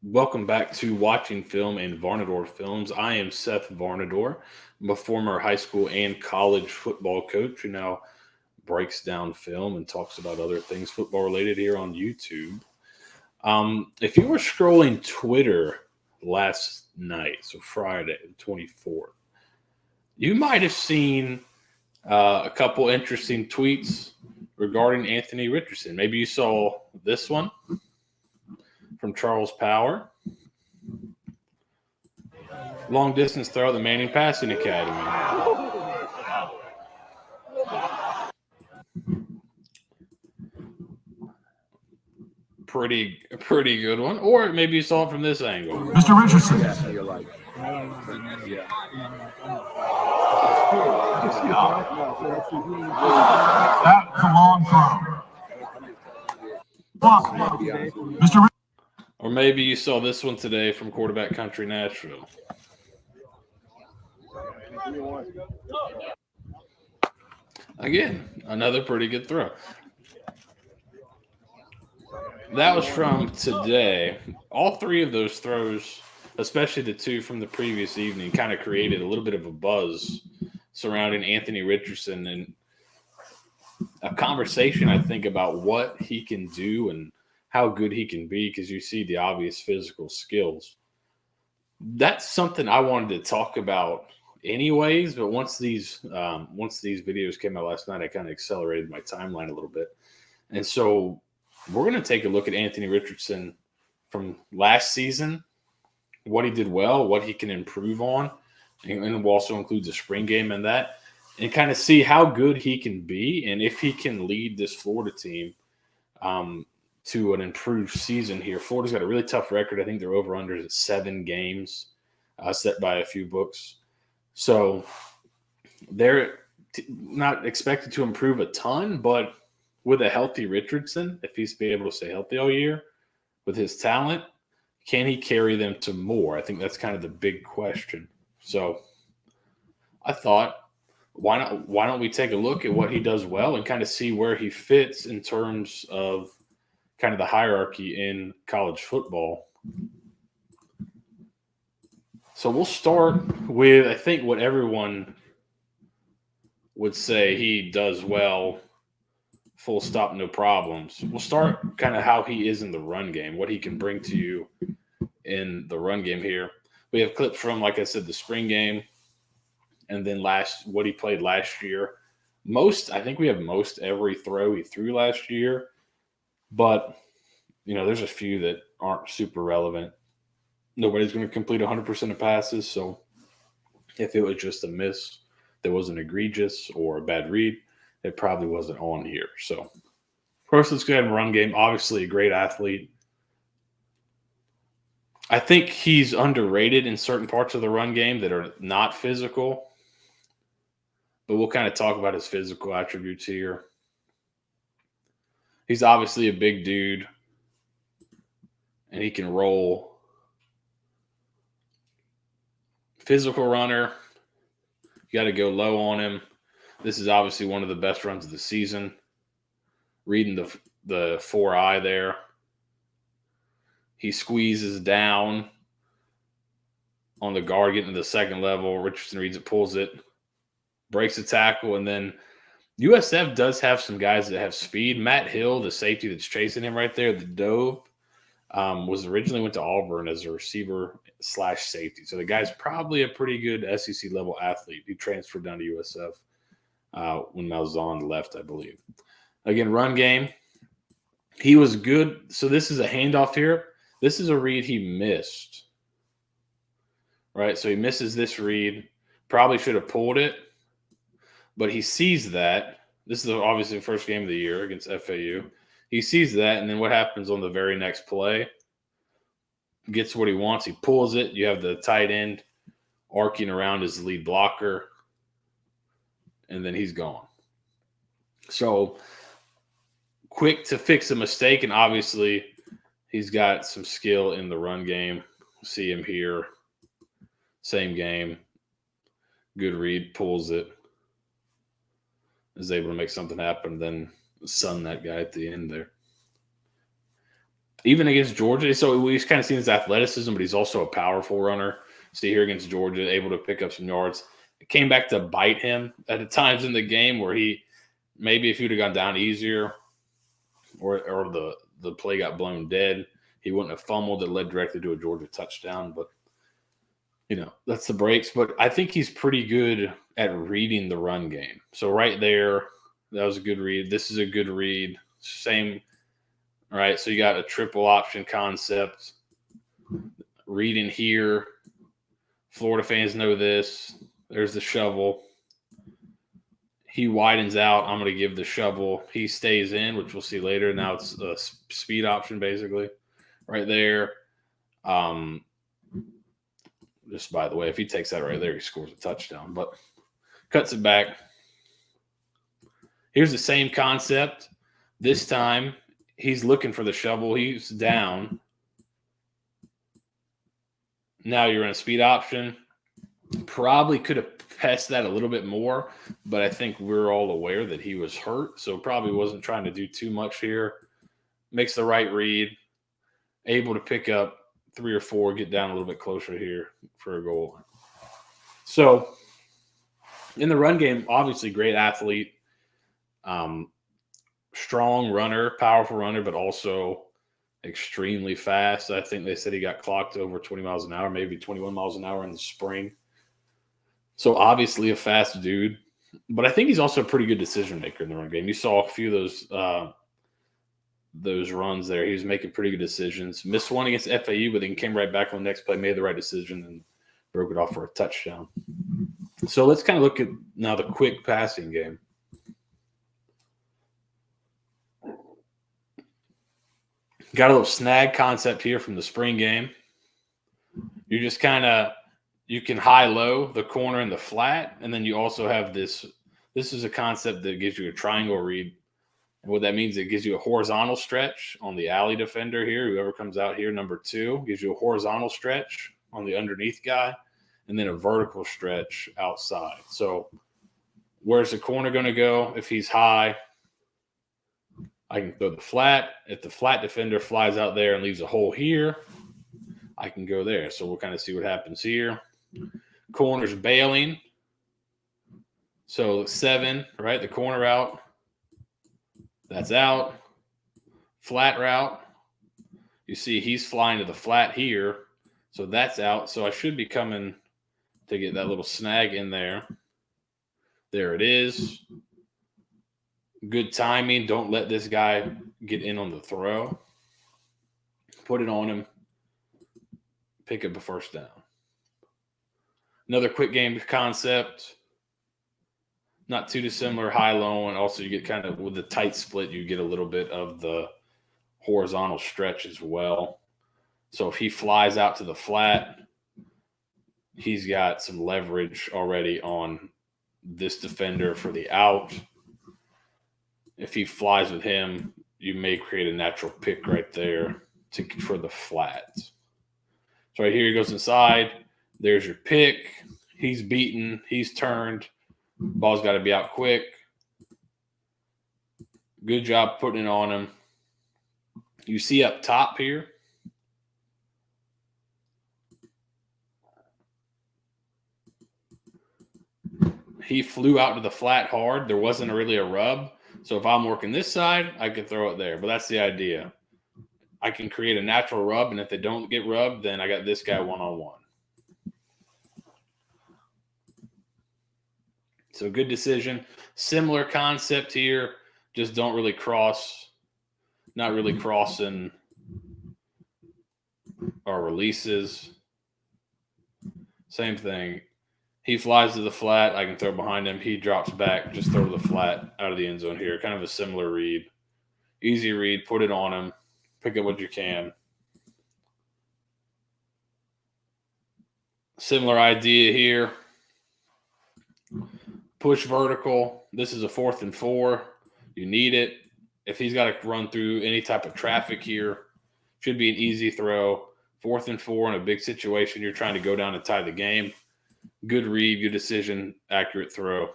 Welcome back to Watching Film and Varnadore Films. I am Seth Varnadore. I'm a former high school and college football coach who now breaks down film and talks about other things football related here on YouTube. If you were scrolling Twitter last night, so Friday, the 24th, you might have seen a couple interesting tweets regarding Anthony Richardson. Maybe you saw this one from Charles Power. Long distance throw at the Manning Passing Academy. Pretty good one. Or maybe you saw it from this angle. Mr. Richardson. That's a long throw. Mr. Or maybe you saw this one today from Quarterback Country Nashville. Again, another pretty good throw. That was from today. All three of those throws, especially the two from the previous evening, kind of created a little bit of a buzz surrounding Anthony Richardson and a conversation, I think, about what he can do and how good he can be, because you see the obvious physical skills. That's something I wanted to talk about anyways, but once these videos came out last night, I kind of accelerated my timeline a little bit. And so we're going to take a look at Anthony Richardson from last season, what he did well, what he can improve on, and we'll also include the spring game in that, and kind of see how good he can be and if he can lead this Florida team to an improved season here. Florida's got a really tough record. I think they're over-under at 7 games set by a few books. So they're not expected to improve a ton, but with a healthy Richardson, if he's be able to stay healthy all year with his talent, can he carry them to more? I think that's kind of the big question. So I thought, why don't we take a look at what he does well and kind of see where he fits in terms of kind of the hierarchy in college football. So we'll start with, I think, what everyone would say he does well, full stop, no problems. We'll start kind of how he is in the run game, what he can bring to you in the run game here. We have clips from, like I said, the spring game, and then what he played last year. I think we have most every throw he threw last year, but there's a few that aren't super relevant. Nobody's going to complete 100% of passes, so if it was just a miss that wasn't egregious or a bad read, it probably wasn't on here. So first, let's go ahead and run game. Obviously, a great athlete. I think he's underrated in certain parts of the run game that are not physical, but we'll kind of talk about his physical attributes here. He's obviously a big dude, and he can roll. Physical runner, you got to go low on him. This is obviously one of the best runs of the season. Reading the 4-eye there. He squeezes down on the guard, getting to the second level. Richardson reads it, pulls it, breaks the tackle, and then USF does have some guys that have speed. Matt Hill, the safety that's chasing him right there, the dove, was originally went to Auburn as a receiver/safety. So the guy's probably a pretty good SEC level athlete. He transferred down to USF when Malzahn left, I believe. Again, run game. He was good. So this is a handoff here. This is a read he missed. Right? So he misses this read. Probably should have pulled it. But he sees that. This is obviously the first game of the year against FAU. He sees that, and then what happens on the very next play? Gets what he wants. He pulls it. You have the tight end arcing around his lead blocker, and then he's gone. So quick to fix a mistake, and obviously he's got some skill in the run game. See him here. Same game. Good read. Pulls it. Is able to make something happen, then sun that guy at the end there. even against Georgia. So we've kind of seen his athleticism, but he's also a powerful runner. See here against Georgia, able to pick up some yards. It came back to bite him at times in the game where he maybe if he would have gone down easier or the play got blown dead, he wouldn't have fumbled. It led directly to a Georgia touchdown. But, that's the breaks. But I think he's pretty good at reading the run game. So right there, that was a good read. This is a good read. Same, right? So you got a triple option concept. Reading here. Florida fans know this. There's the shovel. He widens out. I'm going to give the shovel. He stays in, which we'll see later. Now it's a speed option, basically, right there. Just by the way, if he takes that right there, he scores a touchdown. But cuts it back. Here's the same concept. This time, he's looking for the shovel. He's down. Now you're in a speed option. Probably could have passed that a little bit more, but I think we're all aware that he was hurt, so probably wasn't trying to do too much here. Makes the right read. Able to pick up 3 or 4, get down a little bit closer here for a goal. So in the run game, obviously great athlete, strong runner, powerful runner, but also extremely fast. I think they said he got clocked over 20 miles an hour, maybe 21 miles an hour in the spring. So obviously a fast dude, but I think he's also a pretty good decision maker in the run game. You saw a few of those runs there. He was making pretty good decisions. Missed one against FAU, but then came right back on the next play, made the right decision, and broke it off for a touchdown. So let's kind of look at now the quick passing game. Got a little snag concept here from the spring game. You just kind of you can high-low the corner and the flat, and then you also have this. This is a concept that gives you a triangle read. And what that means, it gives you a horizontal stretch on the alley defender here. Whoever comes out here, number 2, gives you a horizontal stretch on the underneath guy, and then a vertical stretch outside. So where's the corner going to go? If he's high, I can throw the flat. If the flat defender flies out there and leaves a hole here, I can go there. So we'll kind of see what happens here. Corner's bailing. So 7, right? The corner out. That's out. Flat route. You see he's flying to the flat here. So that's out. So I should be coming to get that little snag in there. There it is. Good timing. Don't let this guy get in on the throw. Put it on him. Pick up a first down. Another quick game concept. Not too dissimilar, high-low, and also you get kind of, with the tight split, you get a little bit of the horizontal stretch as well. So if he flies out to the flat, he's got some leverage already on this defender for the out. If he flies with him, you may create a natural pick right there for the flat. So right here he goes inside. There's your pick. He's beaten. He's turned. Ball's got to be out quick. Good job putting it on him. You see up top here, he flew out to the flat hard. There wasn't really a rub. So if I'm working this side, I can throw it there. But that's the idea. I can create a natural rub, and if they don't get rubbed, then I got this guy one-on-one. So good decision. Similar concept here. Just don't really cross. Not really crossing our releases. Same thing. He flies to the flat. I can throw behind him. He drops back. Just throw to the flat out of the end zone here. Kind of a similar read. Easy read. Put it on him. Pick up what you can. Similar idea here. Push vertical. This is a 4th and 4. You need it. If he's got to run through any type of traffic here, should be an easy throw. 4th and 4 in a big situation. You're trying to go down and tie the game. Good read, good decision, accurate throw.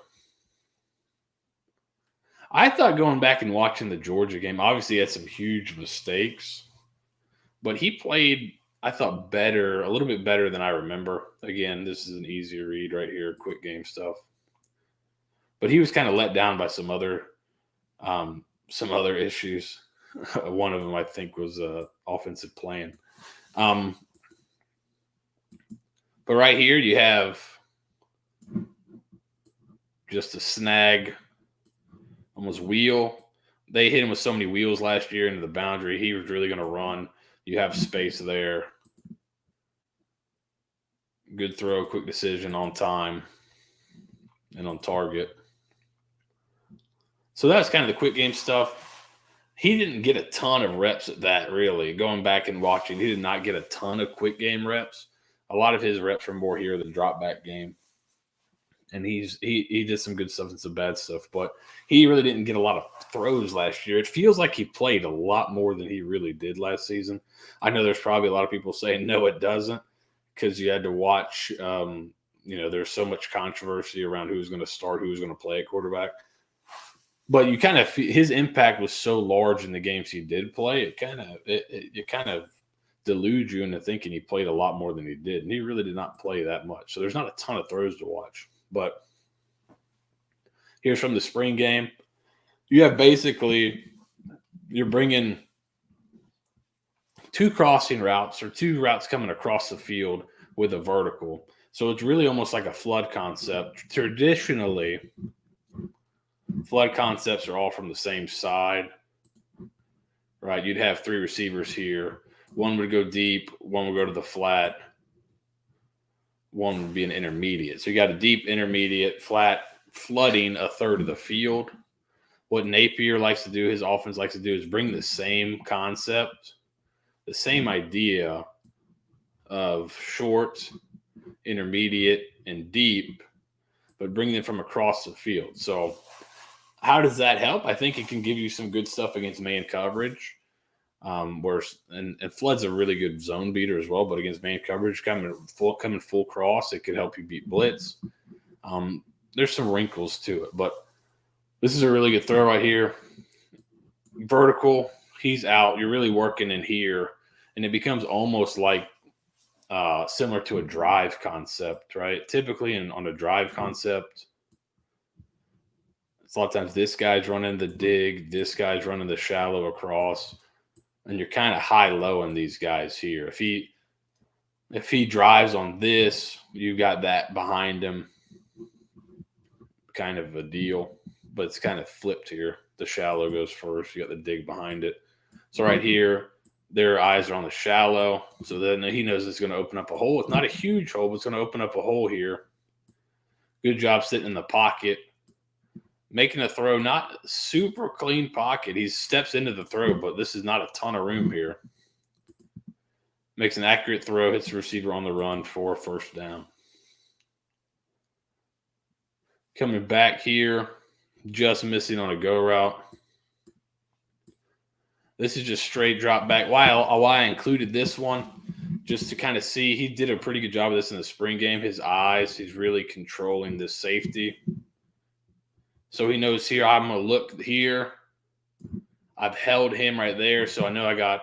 I thought going back and watching the Georgia game, obviously he had some huge mistakes. But he played, I thought, better, a little bit better than I remember. Again, this is an easier read right here, quick game stuff. But he was kind of let down by some other issues. One of them, I think, was offensive plan. But right here, you have just a snag, almost wheel. They hit him with so many wheels last year into the boundary. He was really going to run. You have space there. Good throw, quick decision on time and on target. So that's kind of the quick game stuff. He didn't get a ton of reps at that, really. Going back and watching, he did not get a ton of quick game reps. A lot of his reps were more here than drop back game. And he did some good stuff and some bad stuff, but he really didn't get a lot of throws last year. It feels like he played a lot more than he really did last season. I know there's probably a lot of people saying, no, it doesn't, because you had to watch, there's so much controversy around who's going to start, who's going to play at quarterback. But you kind of, his impact was so large in the games he did play, it kind of deludes you into thinking he played a lot more than he did. And he really did not play that much. So there's not a ton of throws to watch. But here's from the spring game. You have you're bringing two crossing routes or two routes coming across the field with a vertical. So it's really almost like a flood concept. Traditionally, flood concepts are all from the same side, right? You'd have three receivers here. One would go deep. One would go to the flat. One would be an intermediate. So you got a deep, intermediate, flat, flooding a third of the field. What Napier likes to do, his offense likes to do, is bring the same concept, the same idea of short, intermediate, and deep, but bring them from across the field. So how does that help? I think it can give you some good stuff against man coverage. And flood's a really good zone beater as well, but against man coverage, coming full cross, it could help you beat blitz. There's some wrinkles to it, but this is a really good throw right here. Vertical, he's out. You're really working in here, and it becomes almost like similar to a drive concept, right? Typically on a drive concept, it's a lot of times this guy's running the dig, this guy's running the shallow across. And you're kind of high-low in these guys here. If he drives on this, you got that behind him, kind of a deal. But it's kind of flipped here. The shallow goes first. You got the dig behind it. So right here, their eyes are on the shallow. So then he knows it's going to open up a hole. It's not a huge hole, but it's going to open up a hole here. Good job sitting in the pocket. Making a throw, not super clean pocket. He steps into the throw, but this is not a ton of room here. Makes an accurate throw, hits the receiver on the run for a first down. Coming back here, just missing on a go route. This is just straight drop back. Why I included this one, just to kind of see. He did a pretty good job of this in the spring game. His eyes, he's really controlling this safety. So he knows here, I'm going to look here. I've held him right there, so I know I got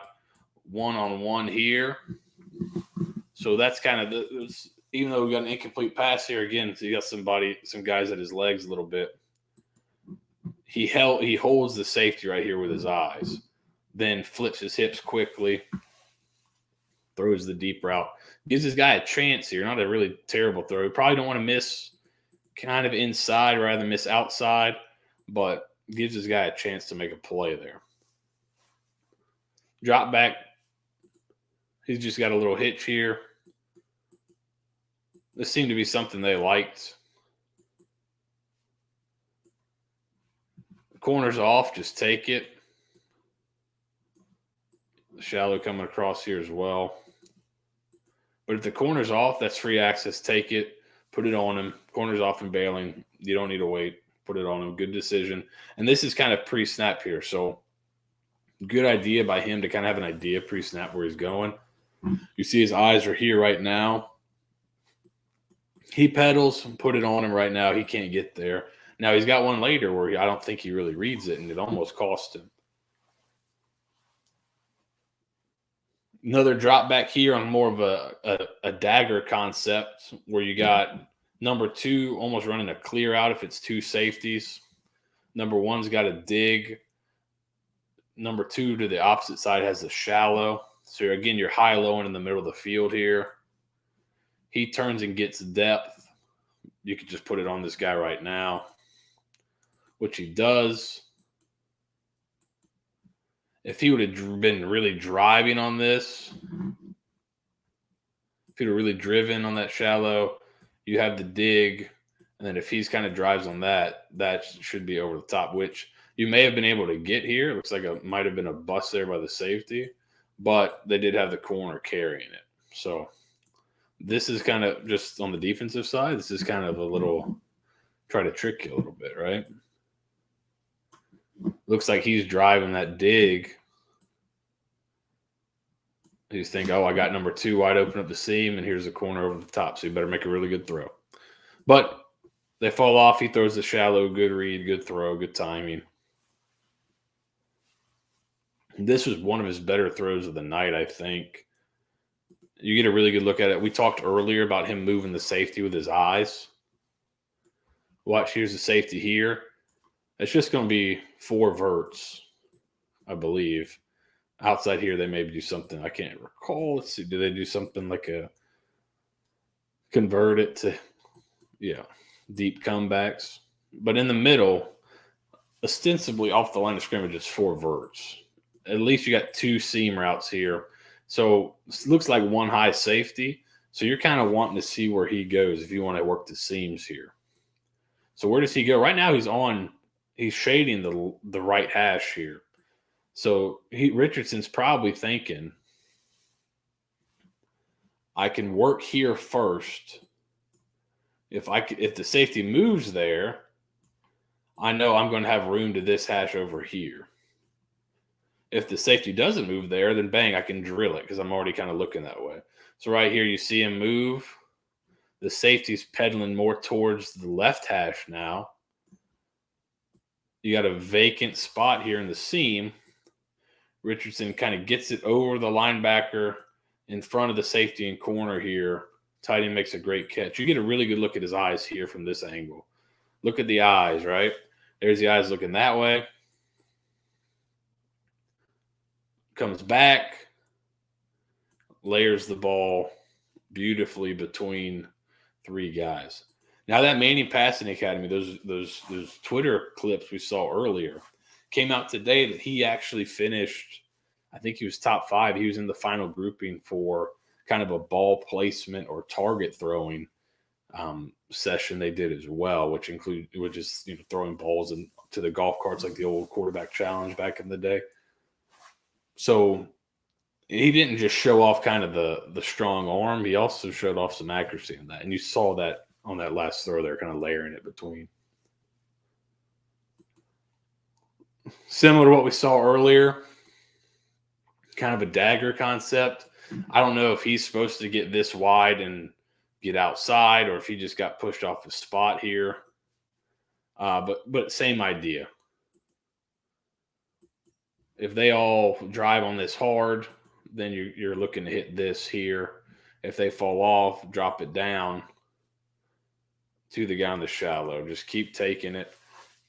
one-on-one here. So that's kind of even though we got an incomplete pass here, again, so you got some guys at his legs a little bit. He holds the safety right here with his eyes, then flips his hips quickly, throws the deep route. Gives this guy a chance here, not a really terrible throw. You probably don't want to miss kind of inside rather than miss outside, but gives this guy a chance to make a play there. Drop back. He's just got a little hitch here. This seemed to be something they liked. The corner's off, just take it. The shallow coming across here as well. But if the corner's off, that's free access. Take it. Put it on him. Corner's off and bailing. You don't need to wait. Put it on him. Good decision. And this is kind of pre-snap here. So good idea by him to kind of have an idea pre-snap where he's going. You see his eyes are here right now. He pedals and put it on him right now. He can't get there. Now he's got one later where I don't think he really reads it, and it almost cost him. Another drop back here on more of a dagger concept where you got number 2 almost running a clear out if it's 2 safeties. Number 1's got a dig. Number 2 to the opposite side has a shallow. So again, you're high-low in the middle of the field here. He turns and gets depth. You could just put it on this guy right now, which he does. If he would have been really driving on this, if he'd have really driven on that shallow, you have the dig. And then if he's kind of drives on that, that should be over the top, which you may have been able to get here. It looks like it might have been a bust there by the safety, but they did have the corner carrying it. So this is kind of just on the defensive side. This is kind of a little try to trick you a little bit, right? Looks like he's driving that dig. He's thinking, oh, I got number 2 wide open up the seam, and here's the corner over the top, so you better make a really good throw. But they fall off. He throws the shallow, good read, good throw, good timing. This was one of his better throws of the night, I think. You get a really good look at it. We talked earlier about him moving the safety with his eyes. Watch, here's the safety here. It's just going to be 4 verts, I believe. Outside here, they maybe do something. I can't recall. Let's see. Do they do something like a convert it to, deep comebacks? But in the middle, ostensibly off the line of scrimmage, it's 4 verts. At least you got 2 seam routes here. So it looks like 1 high safety. So you're kind of wanting to see where he goes if you want to work the seams here. So where does he go? Right now he's shading the right hash here. So Richardson's probably thinking, I can work here first. If the safety moves there, I know I'm going to have room to this hash over here. If the safety doesn't move there, then bang, I can drill it because I'm already kind of looking that way. So right here, you see him move. The safety's pedaling more towards the left hash now. You got a vacant spot here in the seam. Richardson kind of gets it over the linebacker in front of the safety and corner here. Tight end makes a great catch. You get a really good look at his eyes here from this angle. Look at the eyes, right? There's the eyes looking that way. Comes back, layers the ball beautifully between 3 guys. Now that Manning Passing Academy, those Twitter clips we saw earlier, came out today that he actually finished, I think he was top 5. He was in the final grouping for kind of a ball placement or target throwing session they did as well, which is throwing balls to the golf carts like the old quarterback challenge back in the day. So he didn't just show off kind of the strong arm. He also showed off some accuracy in that. And you saw that on that last throw there, kind of layering it between. Similar to what we saw earlier, kind of a dagger concept. I don't know if he's supposed to get this wide and get outside or if he just got pushed off the spot here. But same idea. If they all drive on this hard, then you're looking to hit this here. If they fall off, drop it down to the guy on the shallow. Just keep taking it.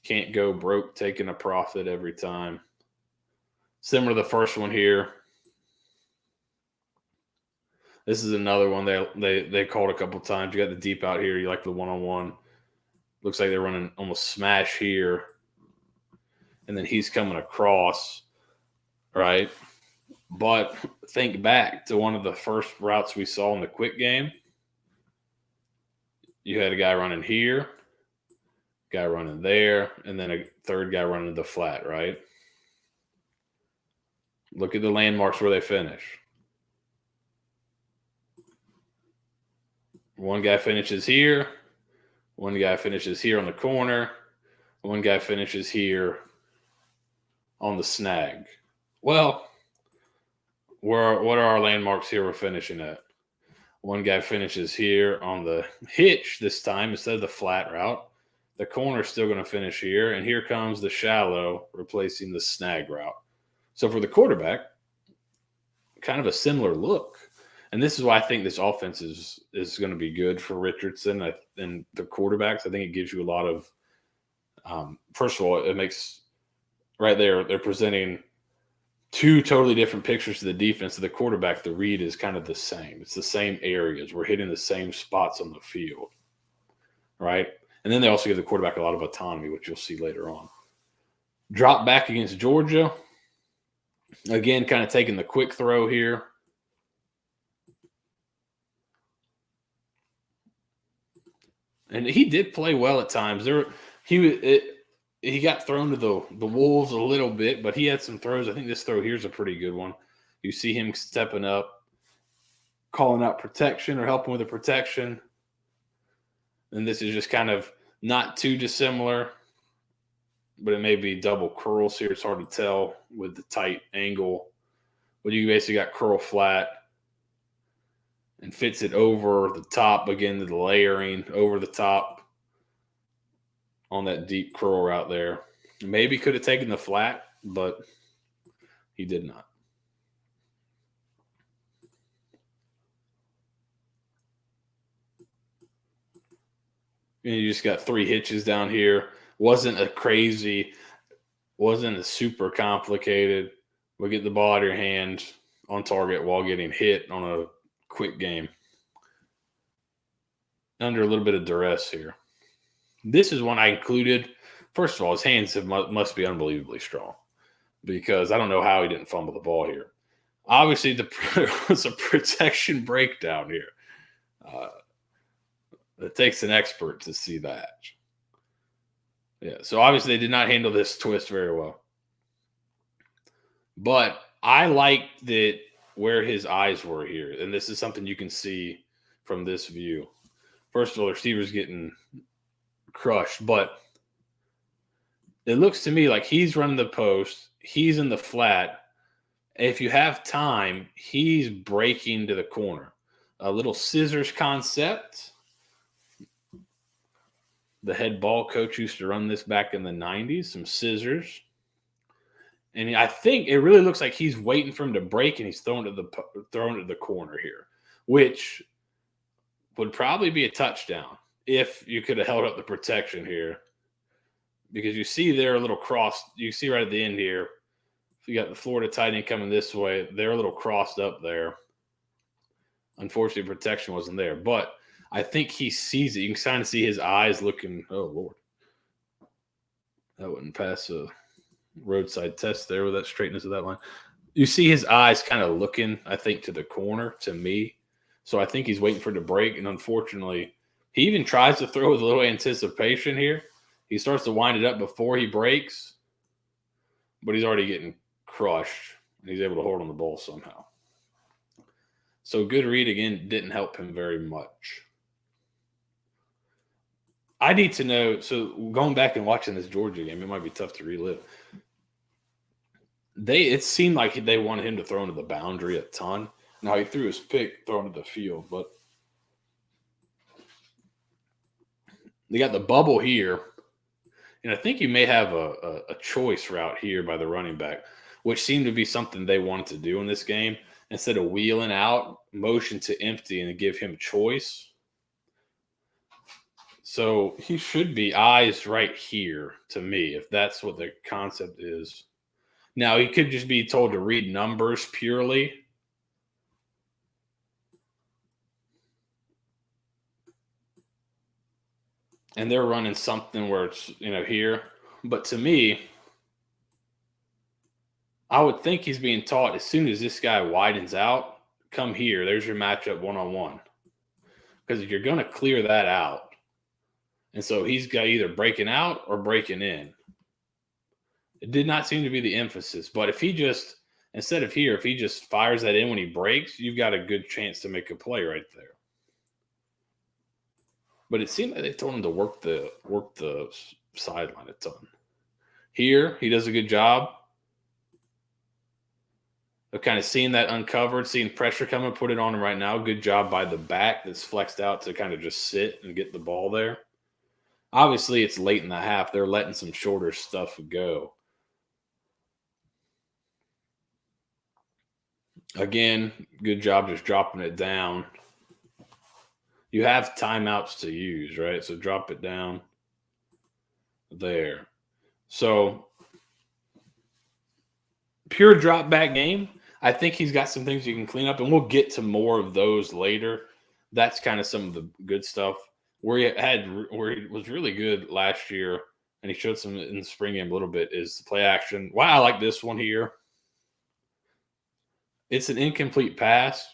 Can't go broke taking a profit every time. Similar to the first one here. This is another one they called a couple times. You got the deep out here. You like the one-on-one. Looks like they're running almost smash here. And then he's coming across. Right. But think back to one of the first routes we saw in the quick game. You had a guy running here, guy running there, and then a third guy running the flat, right? Look at the landmarks where they finish. One guy finishes here. One guy finishes here on the corner. One guy finishes here on the snag. Well, what are our landmarks here we're finishing at? One guy finishes here on the hitch this time instead of the flat route. The corner's still going to finish here, and here comes the shallow replacing the snag route. So for the quarterback, kind of a similar look. And this is why I think this offense is going to be good for Richardson and the quarterbacks. I think it gives you a lot of first of all, it makes right there, they're presenting two totally different pictures to the defense. To the quarterback, the read is kind of the same. It's the same areas. We're hitting the same spots on the field, right? And then they also give the quarterback a lot of autonomy, which you'll see later on. Drop back against Georgia. Again, kind of taking the quick throw here. And he did play well at times. He got thrown to the wolves a little bit, but he had some throws. I think this throw here is a pretty good one. You see him stepping up, calling out protection or helping with the protection. And this is just kind of not too dissimilar, but it may be double curls here. It's hard to tell with the tight angle. But you basically got curl flat and fits it over the top, again, the layering over the top on that deep curl route there. Maybe could have taken the flat, but he did not. And you just got 3 hitches down here. Wasn't a super complicated. We'll get the ball out of your hand on target while getting hit on a quick game. Under a little bit of duress here. This is one I included. First of all, his hands must be unbelievably strong because I don't know how he didn't fumble the ball here. Obviously, there was a protection breakdown here. It takes an expert to see that. Yeah, so obviously they did not handle this twist very well. But I liked that where his eyes were here, and this is something you can see from this view. First of all, the receiver's getting crushed, but it looks to me like he's running the post. He's in the flat. If you have time, he's breaking to the corner. A little scissors concept. The head ball coach used to run this back in the 90s, some scissors. And I think it really looks like he's waiting for him to break, and he's thrown to the corner here, which would probably be a touchdown if you could have held up the protection here. Because you see they're a little crossed. You see right at the end here, you got the Florida tight end coming this way. They're a little crossed up there. Unfortunately, protection wasn't there. But I think he sees it. You can kind of see his eyes looking, oh, Lord. That wouldn't pass a roadside test there with that straightness of that line. You see his eyes kind of looking, I think, to the corner, to me. So I think he's waiting for it to break. And unfortunately, he even tries to throw with a little anticipation here. He starts to wind it up before he breaks, but he's already getting crushed, and he's able to hold on the ball somehow. So good read, again, didn't help him very much. I need to know, so going back and watching this Georgia game, it might be tough to relive. It seemed like they wanted him to throw into the boundary a ton. Now, he threw his pick throwing to the field, but they got the bubble here. And I think you may have a choice route here by the running back, which seemed to be something they wanted to do in this game. Instead of wheeling out, motion to empty and give him choice. So he should be eyes right here to me, if that's what the concept is. Now, he could just be told to read numbers purely. And they're running something where it's, here. But to me, I would think he's being taught as soon as this guy widens out, come here. There's your matchup one-on-one. Because if you're going to clear that out, and so he's got either breaking out or breaking in. It did not seem to be the emphasis. But if he just, instead of here, if he just fires that in when he breaks, you've got a good chance to make a play right there. But it seemed like they told him to work the sideline a ton. Here, he does a good job of kind of seeing that uncovered, seeing pressure coming, put it on him right now. Good job by the back that's flexed out to kind of just sit and get the ball there. Obviously, it's late in the half. They're letting some shorter stuff go. Again, good job just dropping it down. You have timeouts to use, right? So drop it down there. So pure drop back game. I think he's got some things you can clean up, and we'll get to more of those later. That's kind of some of the good stuff where he was really good last year, and he showed some in the spring game a little bit. Is the play action? Wow, I like this one here. It's an incomplete pass,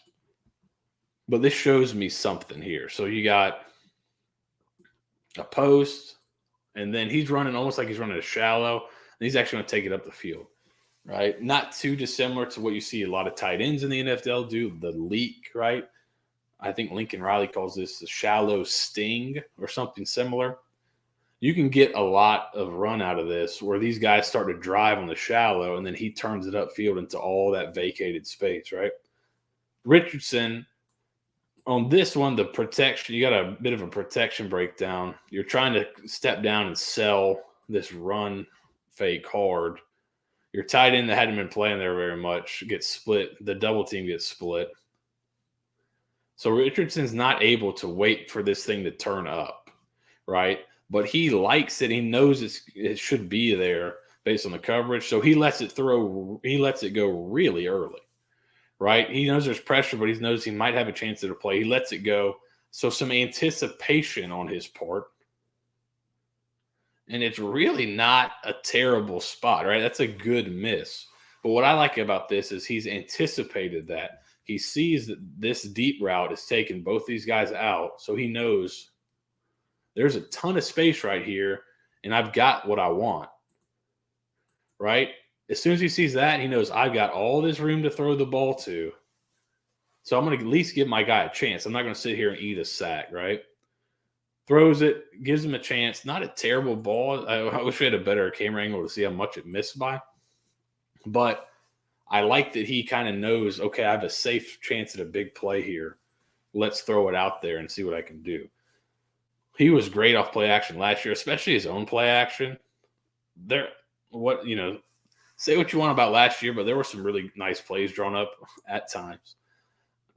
but this shows me something here. So you got a post, and then he's running almost like he's running a shallow, and he's actually going to take it up the field. Right? Not too dissimilar to what you see a lot of tight ends in the NFL do, the leak, right? I think Lincoln Riley calls this the shallow sting or something similar. You can get a lot of run out of this where these guys start to drive on the shallow and then he turns it upfield into all that vacated space, right? Richardson, on this one, the protection, you got a bit of a protection breakdown. You're trying to step down and sell this run fake hard. Your tight end that hadn't been playing there very much gets split. The double team gets split. So Richardson's not able to wait for this thing to turn up, right? But he likes it. He knows it should be there based on the coverage. So he lets it throw. He lets it go really early, right? He knows there's pressure, but he knows he might have a chance at a play. He lets it go. So some anticipation on his part. And it's really not a terrible spot, right? That's a good miss. But what I like about this is he's anticipated that. He sees that this deep route is taking both these guys out. So he knows there's a ton of space right here, and I've got what I want, right? As soon as he sees that, he knows I've got all this room to throw the ball to. So I'm going to at least give my guy a chance. I'm not going to sit here and eat a sack, right? Throws it, gives him a chance. Not a terrible ball. I wish we had a better camera angle to see how much it missed by. But I like that he kind of knows, okay, I have a safe chance at a big play here. Let's throw it out there and see what I can do. He was great off play action last year, especially his own play action. Say what you want about last year, but there were some really nice plays drawn up at times.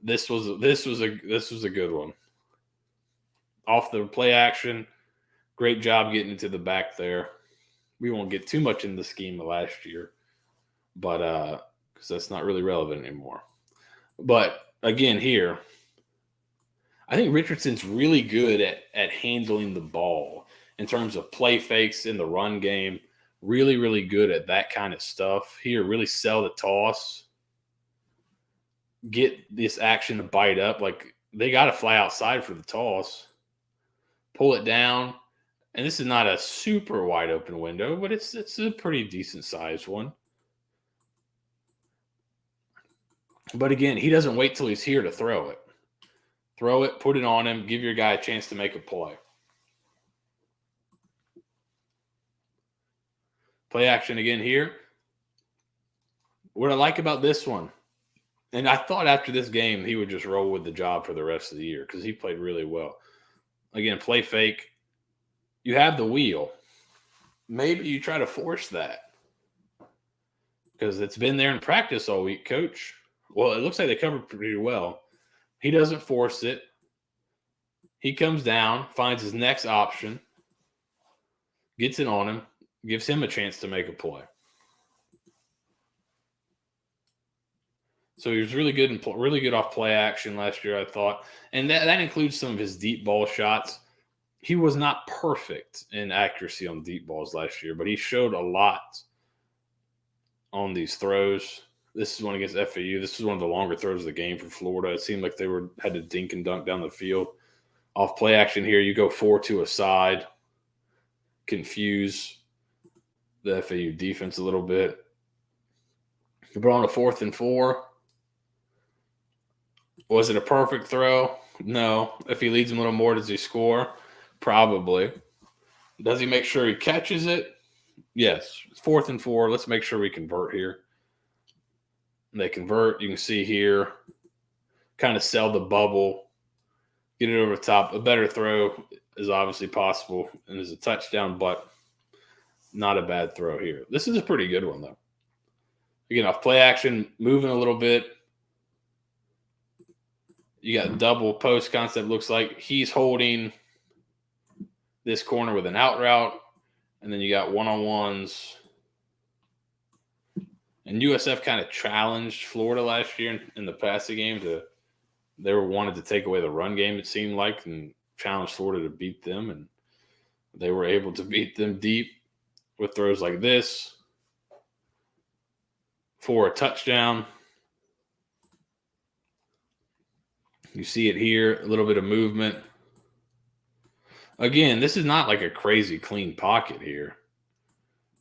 This was a good one. Off the play action, great job getting into the back there. We won't get too much in the scheme of last year, but because that's not really relevant anymore. But again, here, I think Richardson's really good at handling the ball in terms of play fakes in the run game. Really, really good at that kind of stuff. Here, really sell the toss. Get this action to bite up. Like, they got to fly outside for the toss. Pull it down. And this is not a super wide open window, but it's a pretty decent sized one. But again, he doesn't wait till he's here to throw it. Throw it, put it on him, give your guy a chance to make a play. Play action again here. What I like about this one, and I thought after this game he would just roll with the job for the rest of the year because he played really well. Again, play fake. You have the wheel. Maybe you try to force that because it's been there in practice all week, coach. Well, it looks like they covered pretty well. He doesn't force it. He comes down, finds his next option, gets it on him, gives him a chance to make a play. So he was really good and really good off play action last year, I thought. And that includes some of his deep ball shots. He was not perfect in accuracy on deep balls last year, but he showed a lot on these throws. This is one against FAU. This is one of the longer throws of the game for Florida. It seemed like they had to dink and dunk down the field. Off play action here, you go 4-2 a side, confuse the FAU defense a little bit. But on a 4th and 4, was it a perfect throw? No. If he leads him a little more, does he score? Probably. Does he make sure he catches it? Yes. 4th and 4. Let's make sure we convert here. They convert. You can see here, kind of sell the bubble, get it over the top. A better throw is obviously possible, and is a touchdown, but not a bad throw here. This is a pretty good one, though. Again, off play action, moving a little bit, You got double post concept. Looks like he's holding this corner with an out route. And then you got one-on-ones. And USF kind of challenged Florida last year in the passing game. They wanted to take away the run game, it seemed like, and challenge Florida to beat them. And they were able to beat them deep with throws like this for a touchdown. You see it here, a little bit of movement. Again, this is not like a crazy clean pocket here.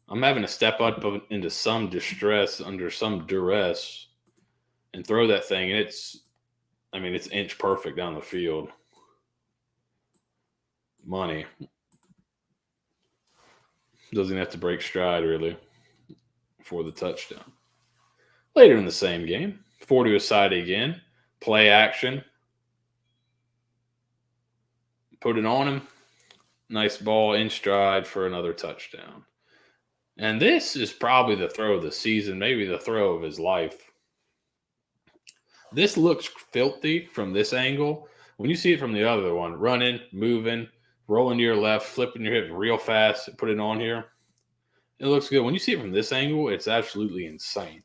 I'm having to step up into some distress, under some duress, and throw that thing. And it's inch perfect down the field. Money. Doesn't have to break stride, really, for the touchdown. Later in the same game, 40 aside again. Play action. Put it on him. Nice ball in stride for another touchdown. And this is probably the throw of the season, maybe the throw of his life. This looks filthy from this angle. When you see it from the other one, running, moving, rolling to your left, flipping your hip real fast, put it on here, it looks good. When you see it from this angle, it's absolutely insane.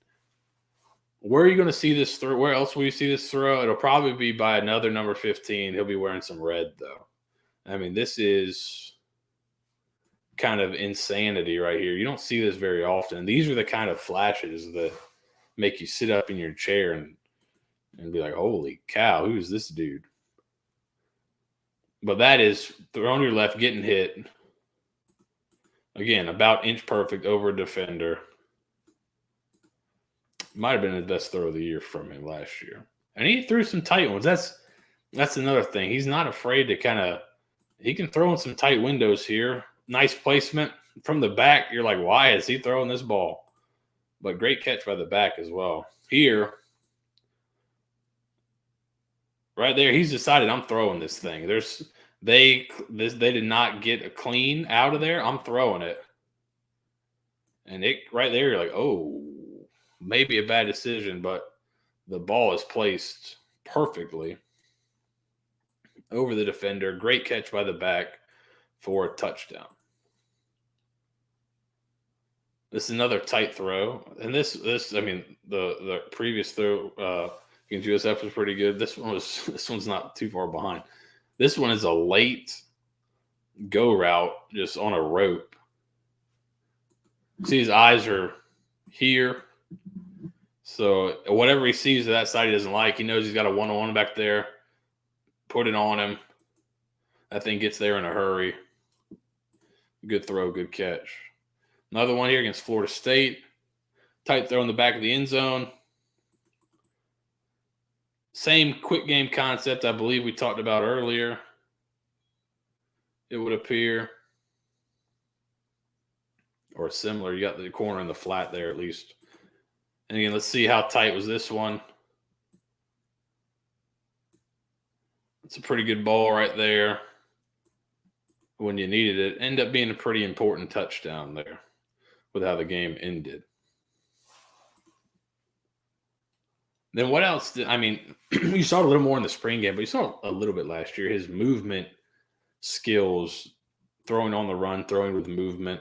Where are you going to see this throw? Where else will you see this throw? It'll probably be by another number 15. He'll be wearing some red, though. This is kind of insanity right here. You don't see this very often. These are the kind of flashes that make you sit up in your chair and be like, holy cow, who's this dude? But that is throwing your left, getting hit. Again, about inch perfect over a defender. Might have been the best throw of the year from him last year. And he threw some tight ones. That's another thing. He's not afraid to he can throw in some tight windows here. Nice placement from the back. You're like, why is he throwing this ball? But great catch by the back as well. Here, right there, he's decided I'm throwing this thing. They did not get a clean out of there. I'm throwing it. And it right there, you're like, oh, maybe a bad decision, but the ball is placed perfectly over the defender. Great catch by the back for a touchdown. This is another tight throw. And the previous throw against USF was pretty good. This one's not too far behind. This one is a late go route just on a rope. See, his eyes are here. So whatever he sees to that side he doesn't like, he knows he's got a one-on-one back there. Put it on him. That thing gets there in a hurry. Good throw, good catch. Another one here against Florida State. Tight throw in the back of the end zone. Same quick game concept I believe we talked about earlier. It would appear. Or similar. You got the corner in the flat there at least. And again, let's see how tight was this one. It's a pretty good ball right there when you needed it. Ended up being a pretty important touchdown there with how the game ended. Then what else? You saw it a little more in the spring game, but you saw a little bit last year. His movement skills, throwing on the run, throwing with movement.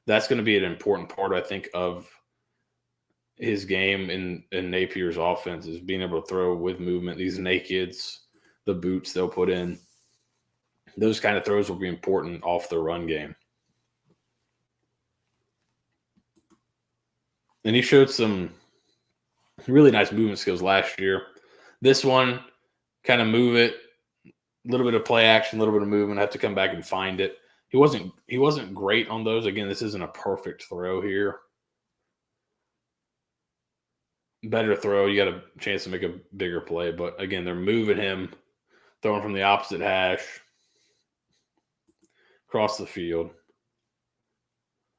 That's going to be an important part, I think, of his game in Napier's offense is being able to throw with movement. These nakeds, the boots they'll put in, those kind of throws will be important off the run game. And he showed some really nice movement skills last year. This one, kind of move it, a little bit of play action, a little bit of movement. Have to come back and find it. He wasn't great on those. Again, this isn't a perfect throw here. Better throw, you got a chance to make a bigger play. But again, they're moving him, throwing from the opposite hash, across the field.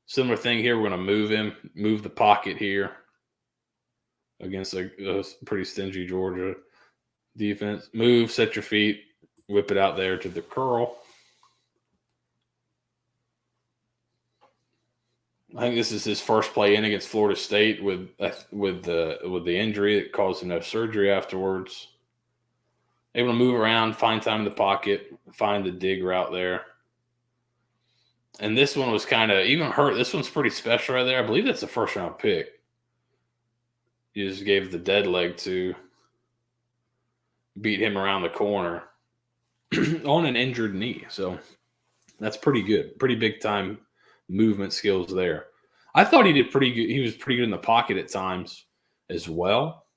Similar thing here. We're going to move him, move the pocket here against a pretty stingy Georgia defense. Move, set your feet, whip it out there to the curl. I think this is his first play in against Florida State with the injury that caused him to have surgery afterwards. Able to move around, find time in the pocket, find the dig route there. And this one was kind of even hurt. This one's pretty special right there. I believe that's a first-round pick. You just gave the dead leg to beat him around the corner on an injured knee. So that's pretty good. Pretty big time movement skills there. I thought he did pretty good. He was pretty good in the pocket at times as well.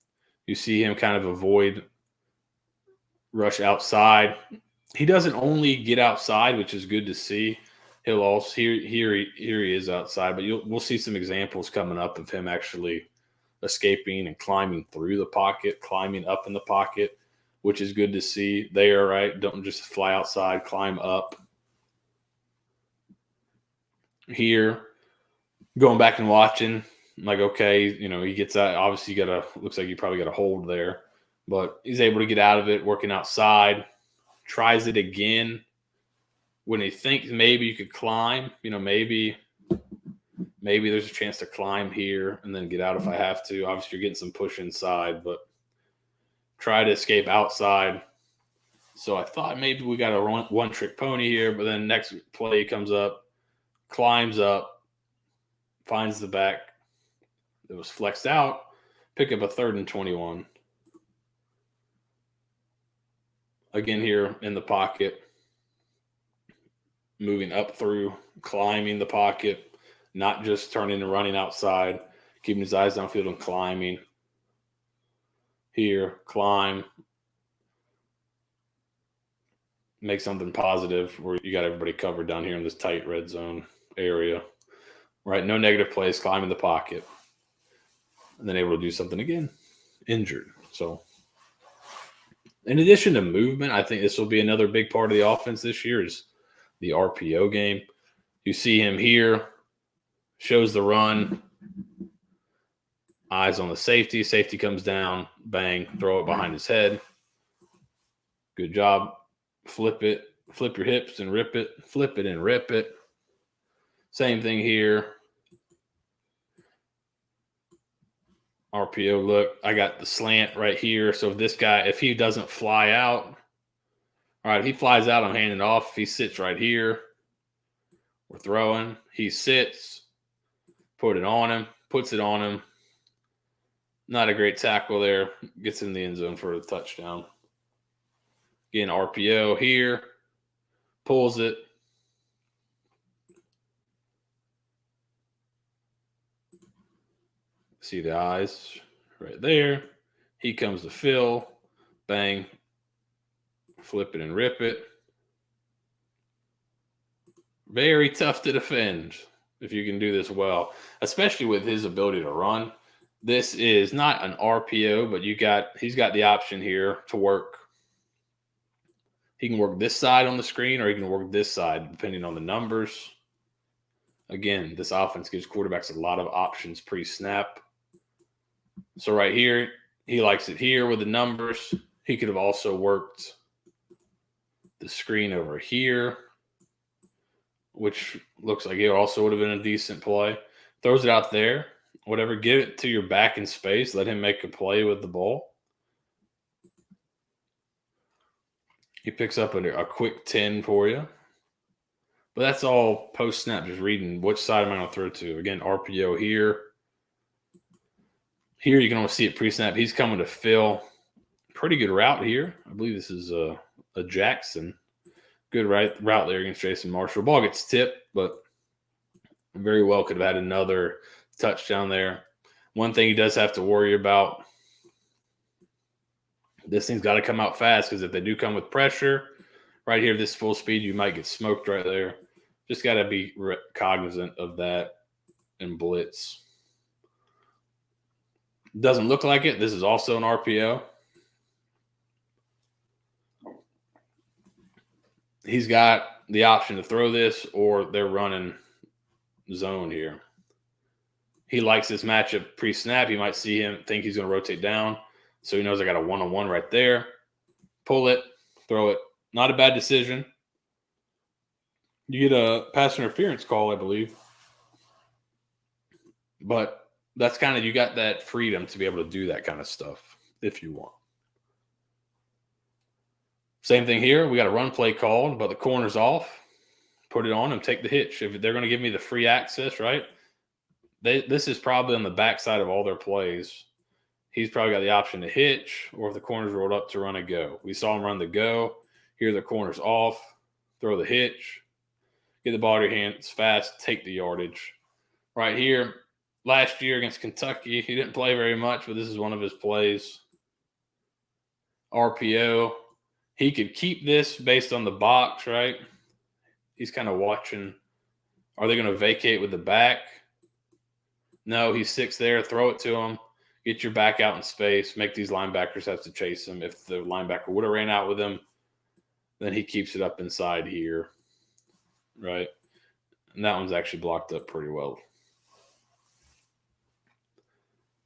You see him kind of avoid rush outside. He doesn't only get outside, which is good to see. He'll also here he is outside, but we'll see some examples coming up of him actually escaping and climbing through the pocket, climbing up in the pocket, which is good to see there, right? Don't just fly outside, climb up. Here, going back and watching, I'm like, okay, he gets out. Obviously, looks like you probably got a hold there, but he's able to get out of it, working outside, tries it again. When he thinks maybe you could climb, maybe there's a chance to climb here and then get out if I have to. Obviously, you're getting some push inside, but try to escape outside. So I thought maybe we got a one-trick pony here, but then next play comes up, climbs up, finds the back that was flexed out, pick up a 3rd and 21. Again here in the pocket, moving up through, climbing the pocket, not just turning and running outside, keeping his eyes downfield and climbing. Here, climb, make something positive where you got everybody covered down here in this tight red zone area. Right, no negative plays, climb in the pocket, and then able to do something again, injured. So in addition to movement, I think this will be another big part of the offense this year is the RPO game. You see him here, shows the run, eyes on the safety. Safety comes down, bang, throw it behind his head. Good job. Flip it, flip your hips and rip it, flip it and rip it. Same thing here. RPO look. I got the slant right here. So if this guy, if he doesn't fly out, all right, if he flies out, I'm handing it off. If he sits right here, we're throwing. He sits, put it on him, puts it on him. Not a great tackle there. Gets in the end zone for a touchdown. Again, RPO here. Pulls it. See the eyes right there. He comes to fill. Bang. Flip it and rip it. Very tough to defend if you can do this well, especially with his ability to run. This is not an RPO, but he's got the option here to work. He can work this side on the screen or he can work this side depending on the numbers. Again, this offense gives quarterbacks a lot of options pre-snap. So right here, he likes it here with the numbers. He could have also worked the screen over here, which looks like it also would have been a decent play. Throws it out there. Whatever, give it to your back in space. Let him make a play with the ball. He picks up a quick 10 for you. But that's all post-snap, just reading which side am I going to throw to. Again, RPO here. Here you can almost see it pre-snap. He's coming to fill. Pretty good route here. I believe this is a Jackson. Good route there against Jason Marshall. Ball gets tipped, but very well could have had another touchdown there. One thing he does have to worry about, this thing's got to come out fast because if they do come with pressure, right here, this full speed, you might get smoked right there. Just got to be cognizant of that in blitz. Doesn't look like it. This is also an RPO. He's got the option to throw this or they're running zone here. He likes this matchup pre-snap. You might see him think he's going to rotate down. So he knows I got a one-on-one right there. Pull it, throw it. Not a bad decision. You get a pass interference call, I believe. But that's kind of, you got that freedom to be able to do that kind of stuff if you want. Same thing here. We got a run play called, but the corner's off. Put it on him, take the hitch. If they're going to give me the free access, right? This is probably on the backside of all their plays. He's probably got the option to hitch, or if the corner's rolled up, to run a go. We saw him run the go. Here the corner's off. Throw the hitch. Get the ball to your hands fast. Take the yardage. Right here, last year against Kentucky, he didn't play very much, but this is one of his plays. RPO. He could keep this based on the box, right? He's kind of watching. Are they going to vacate with the back? No, he sits there. Throw it to him. Get your back out in space. Make these linebackers have to chase him. If the linebacker would have ran out with him, then he keeps it up inside here, right? And that one's actually blocked up pretty well.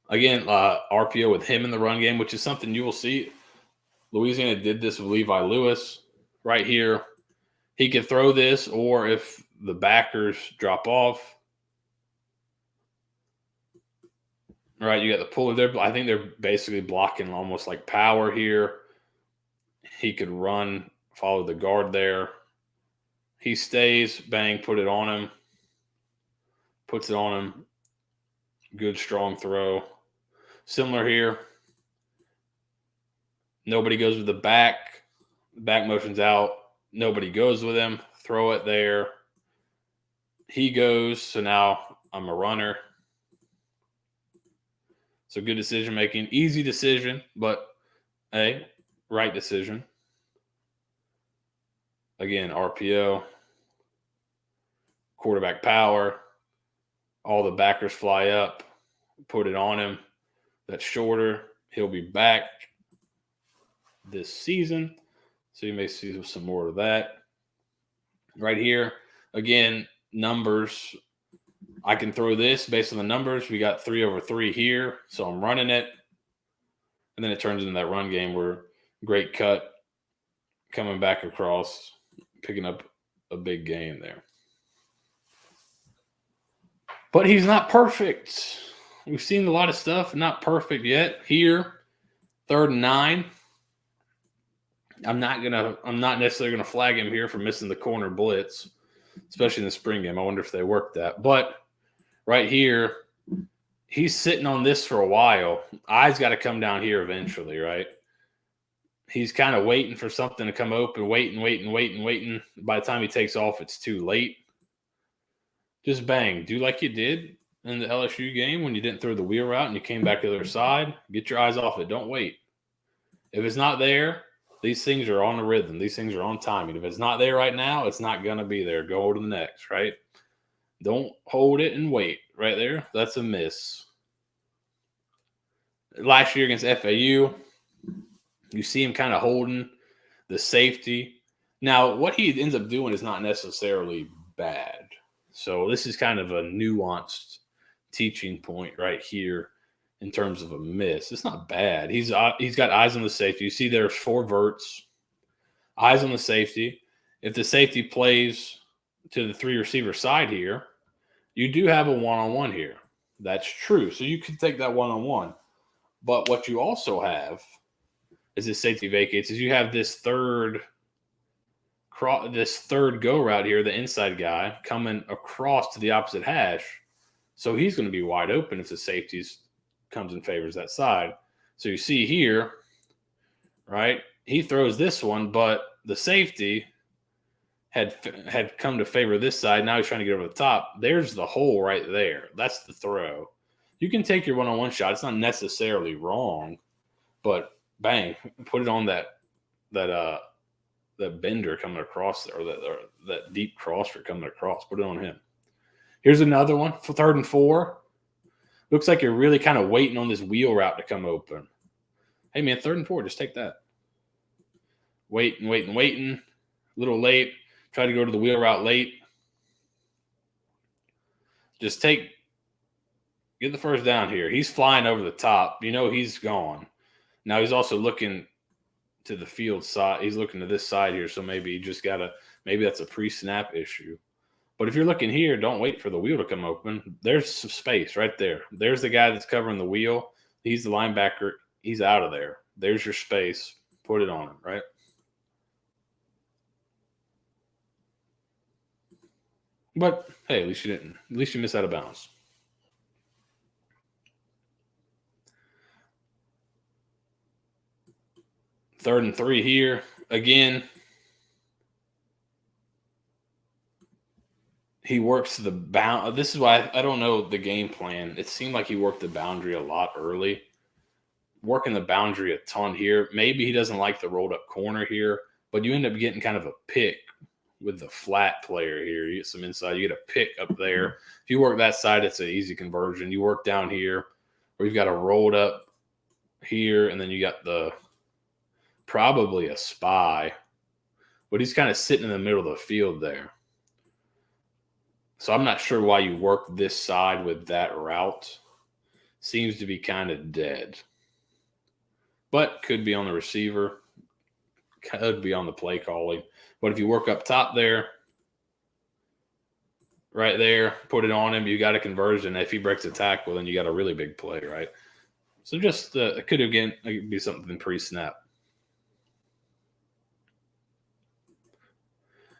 Again, RPO with him in the run game, which is something you will see. Louisiana did this with Levi Lewis right here. He could throw this, or if the backers drop off, right, you got the puller there. I think they're basically blocking almost like power here. He could run, follow the guard there. He stays, bang, put it on him. Puts it on him. Good, strong throw. Similar here. Nobody goes with the back. The back motion's out. Nobody goes with him. Throw it there. He goes, so now I'm a runner. So good decision making. Easy decision, but right decision. Again, RPO. Quarterback power. All the backers fly up. Put it on him. That's shorter. He'll be back this season. So you may see some more of that. Right here, again, numbers. I can throw this based on the numbers. We got 3/3 here, so I'm running it. And then it turns into that run game where great cut, coming back across, picking up a big gain there. But he's not perfect. We've seen a lot of stuff, not perfect yet. Here, 3rd and 9. I'm not necessarily gonna flag him here for missing the corner blitz, especially in the spring game. I wonder if they worked that. But right here, he's sitting on this for a while. Eyes got to come down here eventually, right? He's kind of waiting for something to come open, waiting. By the time he takes off, it's too late. Just bang. Do like you did in the LSU game when you didn't throw the wheel route and you came back to the other side. Get your eyes off it. Don't wait. If it's not there, these things are on a rhythm. These things are on timing. If it's not there right now, it's not going to be there. Go to the next, right? Don't hold it and wait right there. That's a miss. Last year against FAU, you see him kind of holding the safety. Now, what he ends up doing is not necessarily bad. So this is kind of a nuanced teaching point right here in terms of a miss. It's not bad. He's got eyes on the safety. You see there's 4 verts, eyes on the safety. If the safety plays to the 3 receiver side here, you do have a one-on-one here. That's true. So you can take that one-on-one. But what you also have is this safety vacates is you have this third go route here, the inside guy coming across to the opposite hash. So he's going to be wide open if the safeties comes and favors that side. So you see here, right? He throws this one, but the safety had come to favor this side. Now he's trying to get over the top. There's the hole right there. That's the throw. You can take your one-on-one shot. It's not necessarily wrong, but bang, put it on that bender coming across there, or that deep crosser coming across. Put it on him. Here's another one for 3rd and 4. Looks like you're really kind of waiting on this wheel route to come open. Hey, man, 3rd and 4, just take that. Waiting. A little late. Try to go to the wheel route late. Just get the first down here. He's flying over the top. You know he's gone. Now he's also looking to the field side. He's looking to this side here, so maybe maybe that's a pre-snap issue. But if you're looking here, don't wait for the wheel to come open. There's some space right there. There's the guy that's covering the wheel. He's the linebacker. He's out of there. There's your space. Put it on him, right? But hey, at least you didn't. At least you missed out of bounds. Third and 3 here. Again, he works the bound. This is why I don't know the game plan. It seemed like he worked the boundary a lot early. Working the boundary a ton here. Maybe he doesn't like the rolled up corner here, but you end up getting kind of a pick with the flat player here. You get some inside. You get a pick up there. If you work that side, it's an easy conversion. You work down here, or you've got a rolled up here, and then you got the probably a spy, but he's kind of sitting in the middle of the field there. So I'm not sure why you work this side with that route. Seems to be kind of dead. But could be on the receiver. Could be on the play calling. But if you work up top there, right there, put it on him, you got a conversion. If he breaks a tackle, then you got a really big play, right? So just it could be something pre-snap.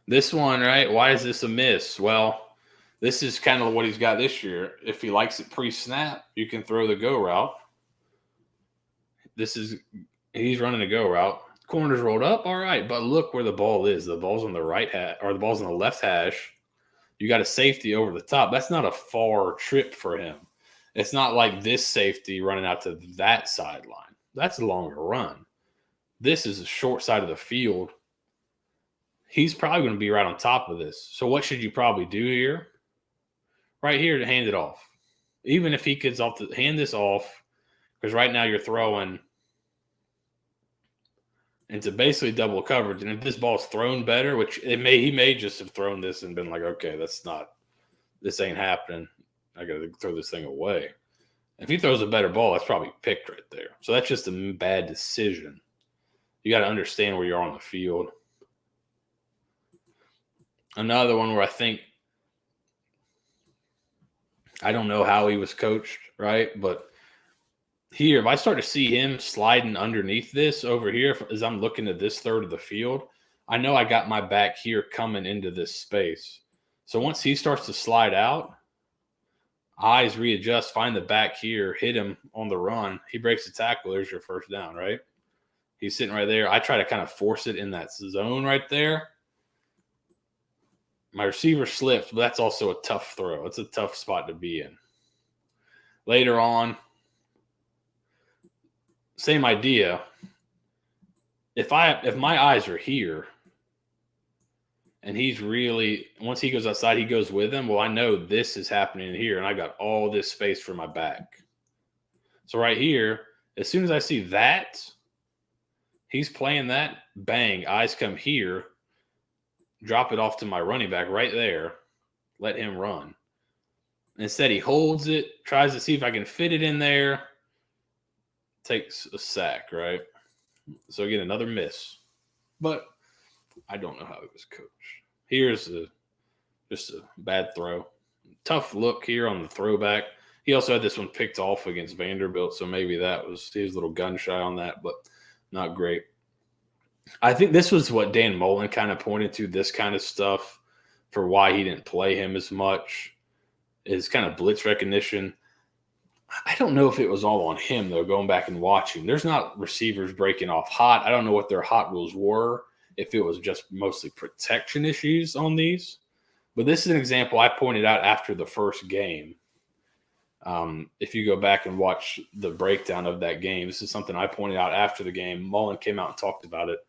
This one, right? Why is this a miss? Well, this is kind of what he's got this year. If he likes it pre-snap, you can throw the go route. He's running a go route. Corner's rolled up, all right. But look where the ball is. The ball's on the right hash, or the ball's on the left hash. You got a safety over the top. That's not a far trip for him. It's not like this safety running out to that sideline. That's a longer run. This is a short side of the field. He's probably going to be right on top of this. So what should you probably do here? Right here to hand it off. Even if he gets off the hand this off, because right now you're throwing into basically double coverage. And if this ball's thrown better, which he may just have thrown this and been like, okay, this ain't happening. I got to throw this thing away. If he throws a better ball, that's probably picked right there. So that's just a bad decision. You got to understand where you're on the field. Another one where I don't know how he was coached, right? But here, if I start to see him sliding underneath this over here, as I'm looking at this third of the field, I know I got my back here coming into this space. So once he starts to slide out, eyes readjust, find the back here, hit him on the run. He breaks the tackle. There's your first down, right? He's sitting right there. I try to kind of force it in that zone right there. My receiver slipped, but that's also a tough throw. It's a tough spot to be in. Later on, same idea. If my eyes are here and he's really, once he goes outside, he goes with him. Well, I know this is happening here, and I got all this space for my back. So right here, as soon as I see that, he's playing that, bang, eyes come here. Drop it off to my running back right there. Let him run. Instead, he holds it, tries to see if I can fit it in there. Takes a sack, right? So again, another miss. But I don't know how he was coached. Here's just a bad throw. Tough look here on the throwback. He also had this one picked off against Vanderbilt, so maybe he was a little gun shy on that, but not great. I think this was what Dan Mullen kind of pointed to, this kind of stuff for why he didn't play him as much, is kind of blitz recognition. I don't know if it was all on him, though, going back and watching. There's not receivers breaking off hot. I don't know what their hot rules were, if it was just mostly protection issues on these. But this is an example I pointed out after the first game. If you go back and watch the breakdown of that game, this is something I pointed out after the game. Mullen came out and talked about it.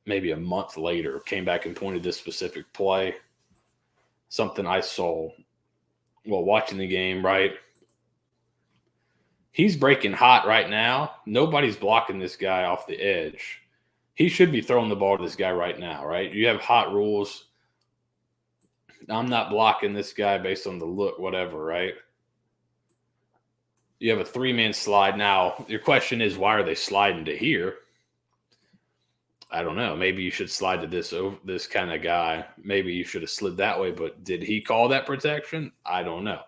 Maybe a month later, came back and pointed this specific play. Something I saw while watching the game, right? He's breaking hot right now. Nobody's blocking this guy off the edge. He should be throwing the ball to this guy right now, right? You have hot rules. I'm not blocking this guy based on the look, whatever, right? You have a three-man slide. Now, your question is, why are they sliding to here? I don't know. Maybe you should slide to this kind of guy. Maybe you should have slid that way, but did he call that protection? I don't know.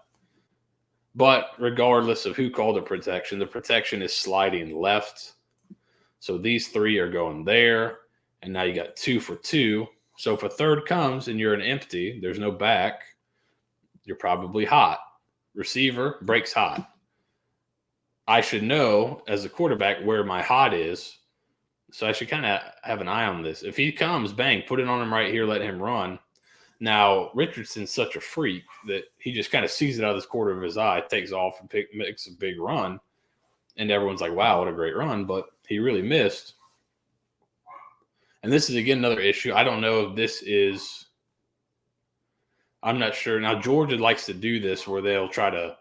But regardless of who called the protection is sliding left. So these three are going there, and now you got 2 for 2. So if a third comes and you're an empty, there's no back, you're probably hot. Receiver breaks hot. I should know as a quarterback where my hot is. So I should kind of have an eye on this. If he comes, bang, put it on him right here, let him run. Now, Richardson's such a freak that he just kind of sees it out of this corner of his eye, takes off and makes a big run. And everyone's like, wow, what a great run. But he really missed. And this is, again, another issue. I don't know if this is – I'm not sure. Now, Georgia likes to do this where they'll try to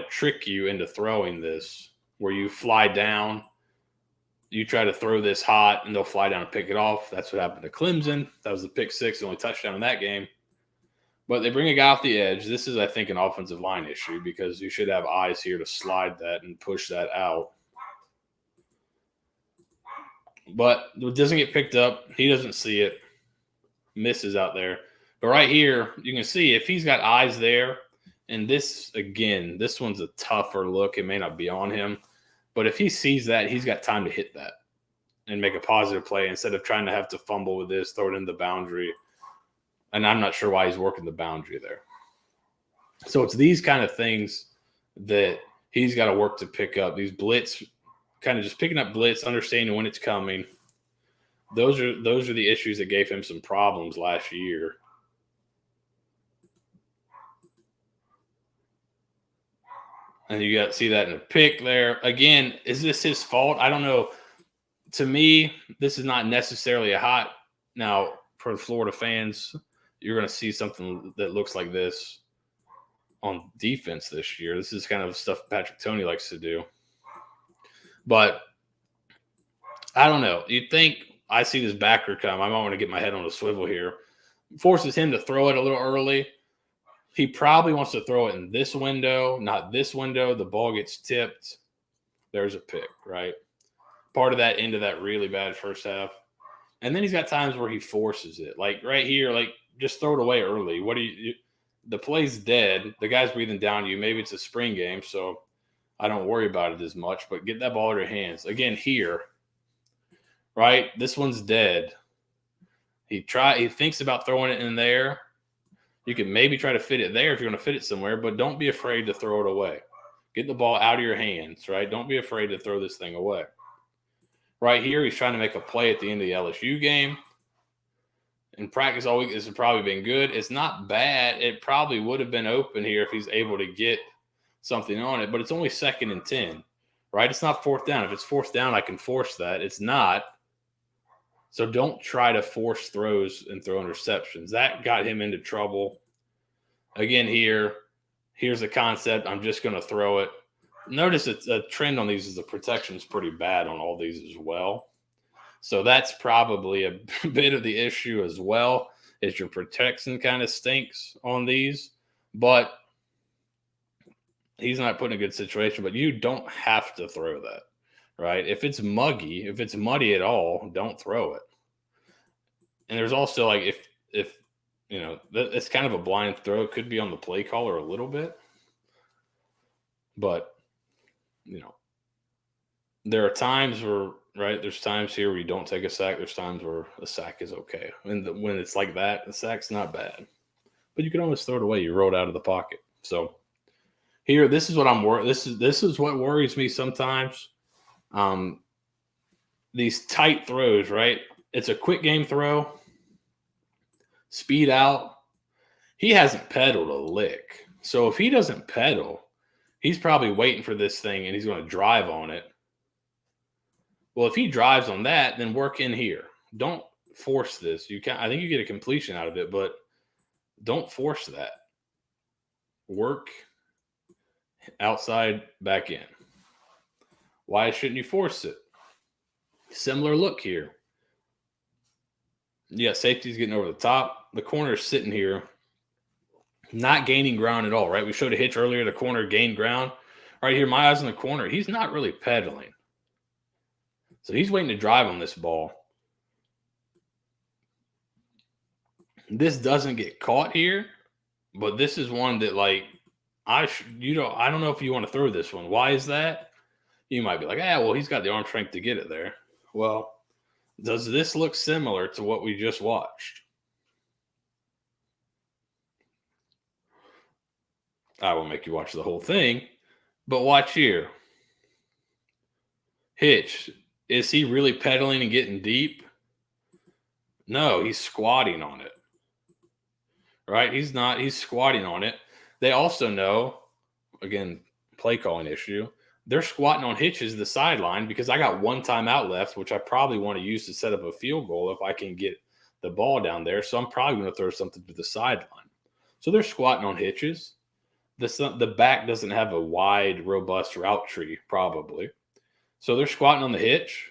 trick you into throwing this, where you fly down. You try to throw this hot, and they'll fly down and pick it off. That's what happened to Clemson. That was the pick six, the only touchdown in that game. But they bring a guy off the edge. This is, I think, an offensive line issue because you should have eyes here to slide that and push that out. But it doesn't get picked up. He doesn't see it. Misses out there. But right here, you can see if he's got eyes there, and this, again, this one's a tougher look. It may not be on him. But if he sees that, he's got time to hit that and make a positive play instead of trying to have to fumble with this, throw it in the boundary. And I'm not sure why he's working the boundary there. So it's these kind of things that he's got to work to pick up. These blitz, kind of just picking up blitz, understanding when it's coming. Those are the issues that gave him some problems last year. And you got to see that in the pick there. Again, is this his fault? I don't know. To me, this is not necessarily a hot. Now, for the Florida fans, you're going to see something that looks like this on defense this year. This is kind of stuff Patrick Toney likes to do. But I don't know. You'd think I see this backer come. I might want to get my head on a swivel here. Forces him to throw it a little early. He probably wants to throw it in this window, not this window. The ball gets tipped. There's a pick, right? Part of that into that really bad first half. And then he's got times where he forces it. Like right here, like just throw it away early. What do you the play's dead. The guy's breathing down to you. Maybe it's a spring game, so I don't worry about it as much. But get that ball in your hands. Again, here, right? This one's dead. He thinks about throwing it in there. You can maybe try to fit it there if you're going to fit it somewhere, but don't be afraid to throw it away. Get the ball out of your hands, right? Don't be afraid to throw this thing away. Right here, he's trying to make a play at the end of the LSU game. In practice all week, this has probably been good. It's not bad. It probably would have been open here if he's able to get something on it, but it's only 2nd and 10, right? It's not 4th down. If it's 4th down, I can force that. It's not. So don't try to force throws and throw interceptions. That got him into trouble. Again, here's the concept. I'm just going to throw it. Notice it's a trend on these is the protection is pretty bad on all these as well. So that's probably a bit of the issue as well, is your protection kind of stinks on these. But he's not put in a good situation. But you don't have to throw that. Right? If it's muggy, if it's muddy at all, don't throw it. And there's also like if you know, it's kind of a blind throw. It could be on the play caller a little bit. But, you know, there are times where, right, there's times here where you don't take a sack. There's times where a sack is okay. And when it's like that, the sack's not bad. But you can always throw it away. You roll it out of the pocket. So here, this is what I'm worried. This is what worries me sometimes. These tight throws, right? It's a quick game throw. Speed out. He hasn't pedaled a lick. So if he doesn't pedal, he's probably waiting for this thing and he's going to drive on it. Well, if he drives on that, then work in here. Don't force this. I think you get a completion out of it, but don't force that. Work outside, back in. Why shouldn't you force it? Similar look here. Yeah, safety's getting over the top. The corner is sitting here, not gaining ground at all, right? We showed a hitch earlier. The corner gained ground. Right here, my eyes on the corner. He's not really pedaling. So he's waiting to drive on this ball. This doesn't get caught here, but this is one that, like, I don't know if you want to throw this one. Why is that? You might be like, well, he's got the arm strength to get it there. Well, Does this look similar to what we just watched? I will make you watch the whole thing, but watch here. Hitch. Is he really pedaling and getting deep? No, he's squatting on it. Right? He's not. He's squatting on it. They also know, again, play calling issue. They're squatting on hitches the sideline because I got one timeout left, which I probably want to use to set up a field goal if I can get the ball down there. So I'm probably going to throw something to the sideline. So they're squatting on hitches. The back doesn't have a wide, robust route tree, probably. So they're squatting on the hitch.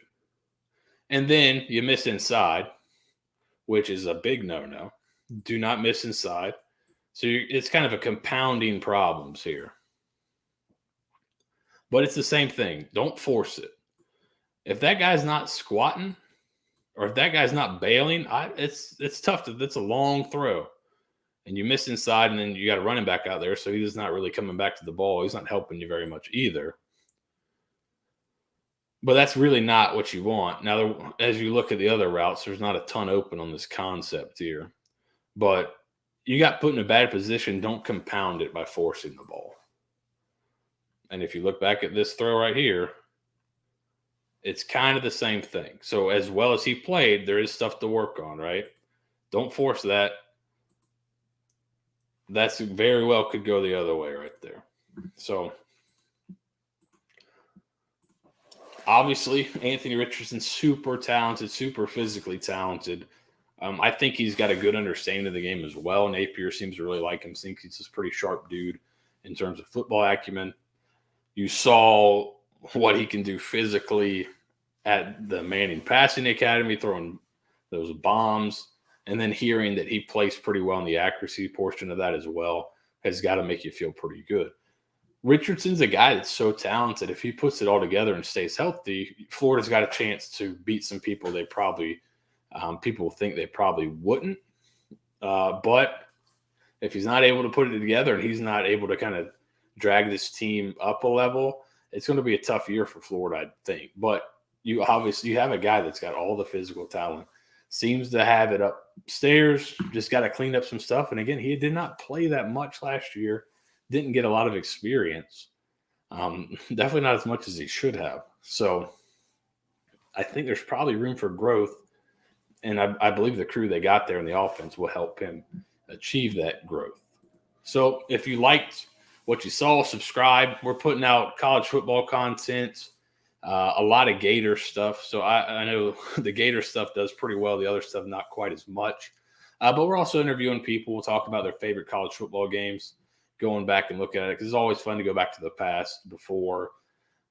And then you miss inside, which is a big no-no. Do not miss inside. So it's kind of a compounding problems here. But it's the same thing. Don't force it. If that guy's not squatting or if that guy's not bailing, it's tough. That's a long throw. And you miss inside, and then you got a running back out there, so he's not really coming back to the ball. He's not helping you very much either. But that's really not what you want. Now, as you look at the other routes, there's not a ton open on this concept here. But you got put in a bad position. Don't compound it by forcing the ball. And if you look back at this throw right here, it's kind of the same thing. So as well as he played, there is stuff to work on, right? Don't force that. That's very well could go the other way right there. So obviously, Anthony Richardson, super talented, super physically talented. I think he's got a good understanding of the game as well. Napier seems to really like him. Thinks he's a pretty sharp dude in terms of football acumen. You saw what he can do physically at the Manning Passing Academy, throwing those bombs, and then hearing that he plays pretty well in the accuracy portion of that as well has got to make you feel pretty good. Richardson's a guy that's so talented. If he puts it all together and stays healthy, Florida's got a chance to beat some people they probably people think they probably wouldn't. But if he's not able to put it together and he's not able to kind of drag this team up a level, it's going to be a tough year for Florida, I think. But you obviously have a guy that's got all the physical talent, seems to have it upstairs, just got to clean up some stuff. And again, he did not play that much last year, didn't get a lot of experience, definitely not as much as he should have. So I think there's probably room for growth. And I believe the crew they got there in the offense will help him achieve that growth. So if you liked what you saw, subscribe. We're putting out college football content, a lot of Gator stuff. So I know the Gator stuff does pretty well. The other stuff, not quite as much. But we're also interviewing people. We'll talk about their favorite college football games, going back and looking at it, because it's always fun to go back to the past before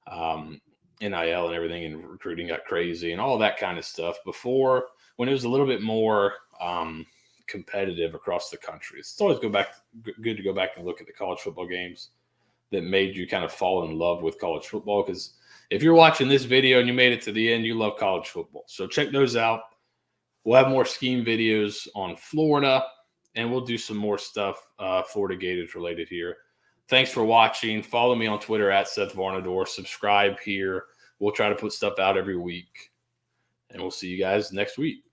NIL and everything and recruiting got crazy and all that kind of stuff. Before, when it was a little bit more competitive across the country. It's always good to go back and look at the college football games that made you kind of fall in love with college football, because if you're watching this video and you made it to the end, you love college football. So check those out. We'll have more scheme videos on Florida, and we'll do some more stuff Florida Gators related here. Thanks for watching. Follow me on Twitter at Seth Varnadore. Subscribe here. We'll try to put stuff out every week, and we'll see you guys next week.